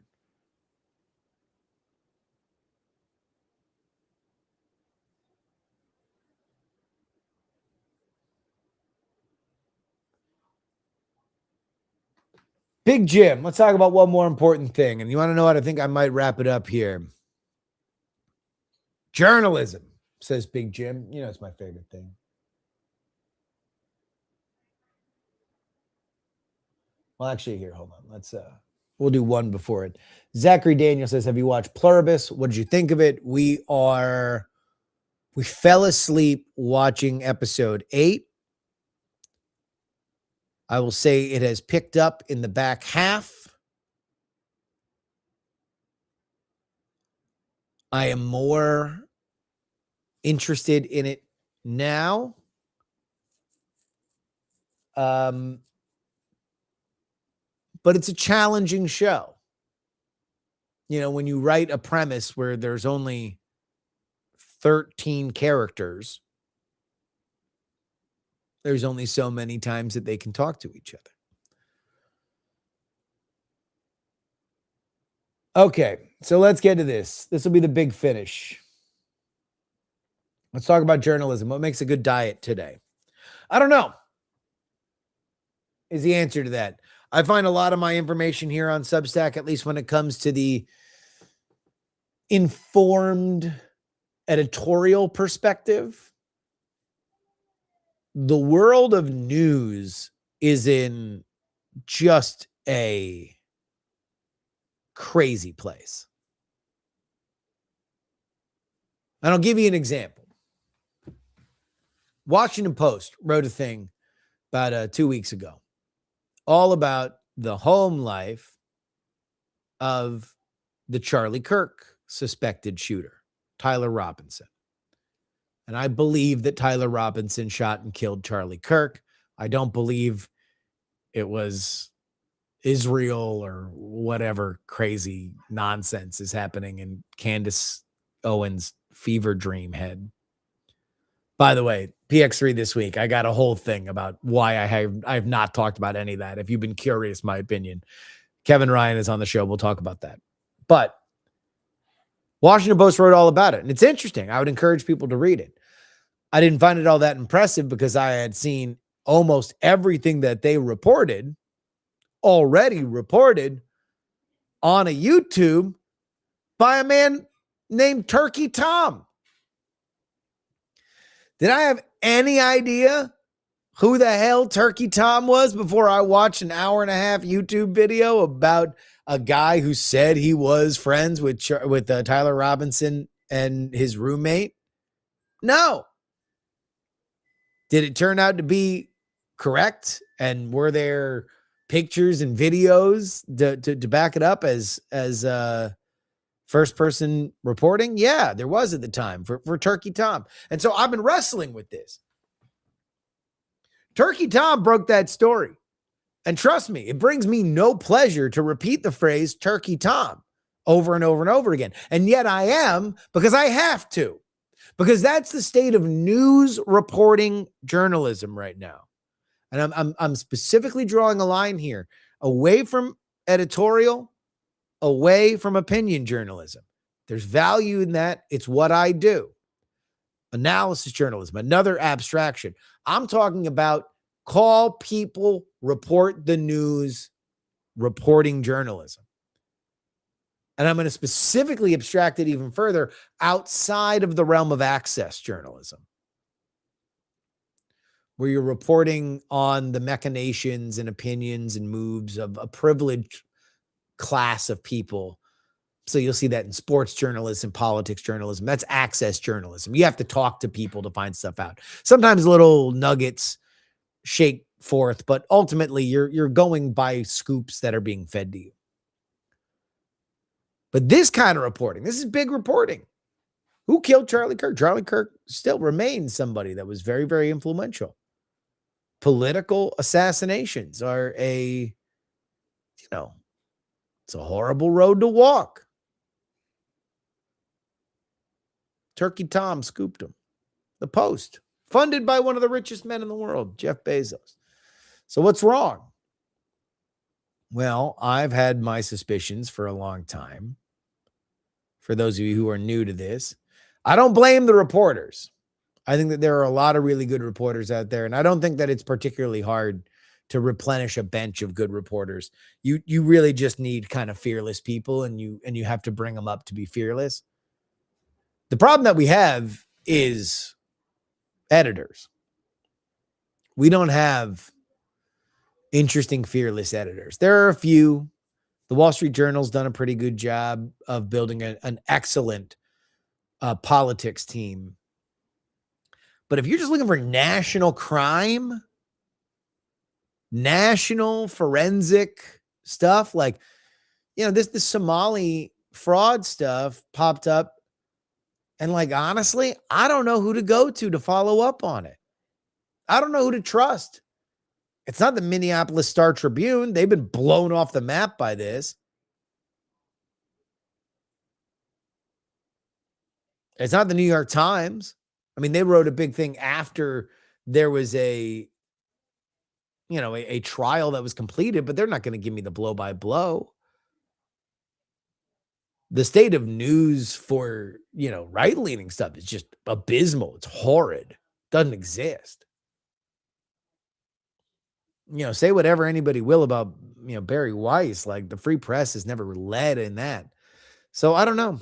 Big Jim, let's talk about one more important thing. And you want to know what? I think I might wrap it up here. Journalism, says Big Jim. It's my favorite thing. Well, actually, here, hold on. We'll do one before it. Zachary Daniel says, have you watched Pluribus? What did you think of it? We fell asleep watching episode 8. I will say it has picked up in the back half. I am more interested in it now. But it's a challenging show. When you write a premise where there's only 13 characters, there's only so many times that they can talk to each other. Okay, so let's get to this. This will be the big finish. Let's talk about journalism. What makes a good diet today? I don't know, is the answer to that. I find a lot of my information here on Substack, at least when it comes to the informed editorial perspective. The world of news is in just a crazy place. And I'll give you an example. Washington Post wrote a thing about 2 weeks ago, all about the home life of the Charlie Kirk suspected shooter, Tyler Robinson. And I believe that Tyler Robinson shot and killed Charlie Kirk. I don't believe it was Israel or whatever crazy nonsense is happening in Candace Owens' fever dream head. By the way, Px3 this week, I got a whole thing about why I have not talked about any of that. If you've been curious, my opinion, Kevin Ryan is on the show. We'll talk about that. But Washington Post wrote all about it. And it's interesting. I would encourage people to read it. I didn't find it all that impressive because I had seen almost everything that they reported already reported on a YouTube by a man named Turkey Tom. Did I have any idea who the hell Turkey Tom was before I watched an hour and a half YouTube video about a guy who said he was friends with Tyler Robinson and his roommate? No. Did it turn out to be correct? And were there pictures and videos to back it up as first person reporting? Yeah, there was at the time for Turkey Tom. And so I've been wrestling with this. Turkey Tom broke that story. And trust me, it brings me no pleasure to repeat the phrase Turkey Tom over and over and over again. And yet I am, because I have to, because that's the state of news reporting journalism right now. And I'm specifically drawing a line here away from editorial, away from opinion journalism. There's value in that. It's what I do. Analysis journalism, another abstraction. I'm talking about call people, report the news, reporting journalism. And I'm going to specifically abstract it even further outside of the realm of access journalism, where you're reporting on the machinations and opinions and moves of a privileged class of people. So you'll see that in sports journalism, politics journalism. That's access journalism. You have to talk to people to find stuff out. Sometimes little nuggets shake forth, but ultimately you're going by scoops that are being fed to you. But this kind of reporting, this is big reporting. Who killed Charlie Kirk? Charlie Kirk still remains somebody that was very, very influential. Political assassinations are it's a horrible road to walk. Turkey Tom scooped him. The Post, funded by one of the richest men in the world, Jeff Bezos. So what's wrong? Well, I've had my suspicions for a long time. For those of you who are new to this, I don't blame the reporters. I think that there are a lot of really good reporters out there, and I don't think that it's particularly hard to replenish a bench of good reporters. You really just need kind of fearless people, and you have to bring them up to be fearless. The problem that we have is editors. We don't have interesting, fearless editors. There are a few. The Wall Street Journal's done a pretty good job of building an excellent politics team. But if you're just looking for national crime, national forensic stuff, like, this Somali fraud stuff popped up. And like, honestly, I don't know who to go to follow up on it. I don't know who to trust. It's not the Minneapolis Star-Tribune. They've been blown off the map by this. It's not the New York Times. I mean, they wrote a big thing after there was a trial that was completed, but they're not going to give me the blow by blow. The state of news for, right-leaning stuff is just abysmal. It's horrid. Doesn't exist. Say whatever anybody will about, Barry Weiss, like the free press has never led in that. So I don't know.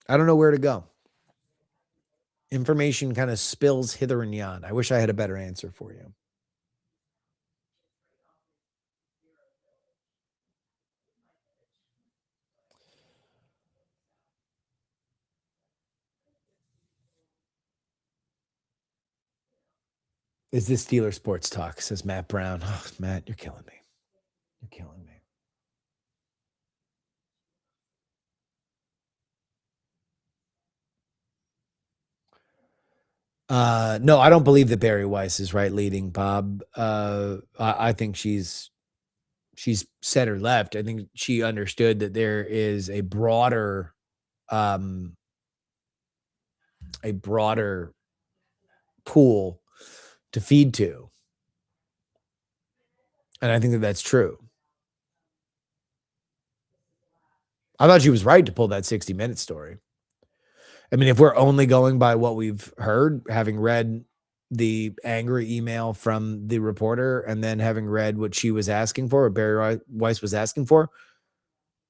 I don't know where to go. Information kind of spills hither and yon. I wish I had a better answer for you. Is this Steeler sports talk? Says Matt Brown. Oh, Matt, you're killing me. You're killing me. No, I don't believe that Barry Weiss is right leading, Bob. I think she's set her left. I think she understood that there is a broader pool to feed to. And I think that that's true. I thought she was right to pull that 60-minute story. I mean, if we're only going by what we've heard, having read the angry email from the reporter and then having read what she was asking for, what Barry Weiss was asking for,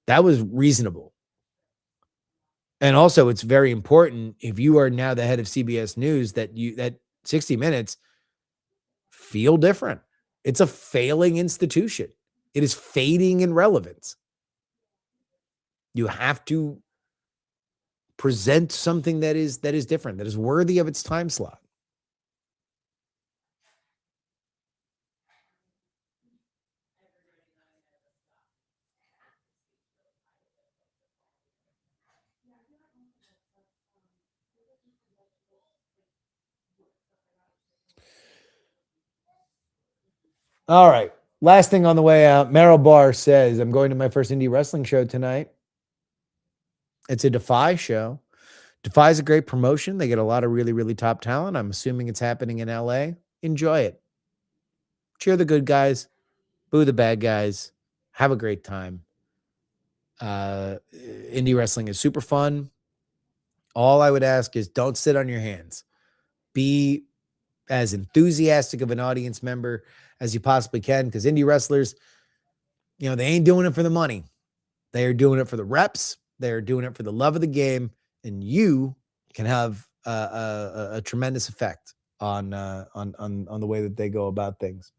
that was reasonable. And also, it's very important if you are now the head of CBS News that 60 Minutes feel different. It's a failing institution. It is fading in relevance. You have to present something that is different, that is worthy of its time slot. All right. Last thing on the way out, Meryl Barr says, I'm going to my first indie wrestling show tonight. It's a Defy show. Defy is a great promotion. They get a lot of really, really top talent. I'm assuming it's happening in LA. Enjoy it. Cheer the good guys. Boo the bad guys. Have a great time. Indie wrestling is super fun. All I would ask is don't sit on your hands. Be as enthusiastic of an audience member as you possibly can, because indie wrestlers, they ain't doing it for the money. They are doing it for the reps. They are doing it for the love of the game, and you can have a tremendous effect on the way that they go about things.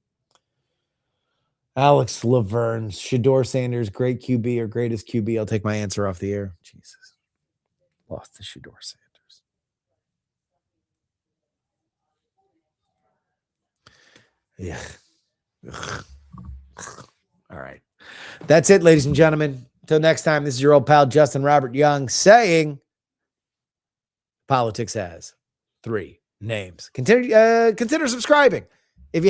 Alex Laverne, Shador Sanders, great QB or greatest QB? I'll take my answer off the air. Jesus, lost to Shador Sanders. Yeah. All right. That's it, ladies and gentlemen. Until next time, this is your old pal, Justin Robert Young, saying politics has 3 names. Consider subscribing if you have.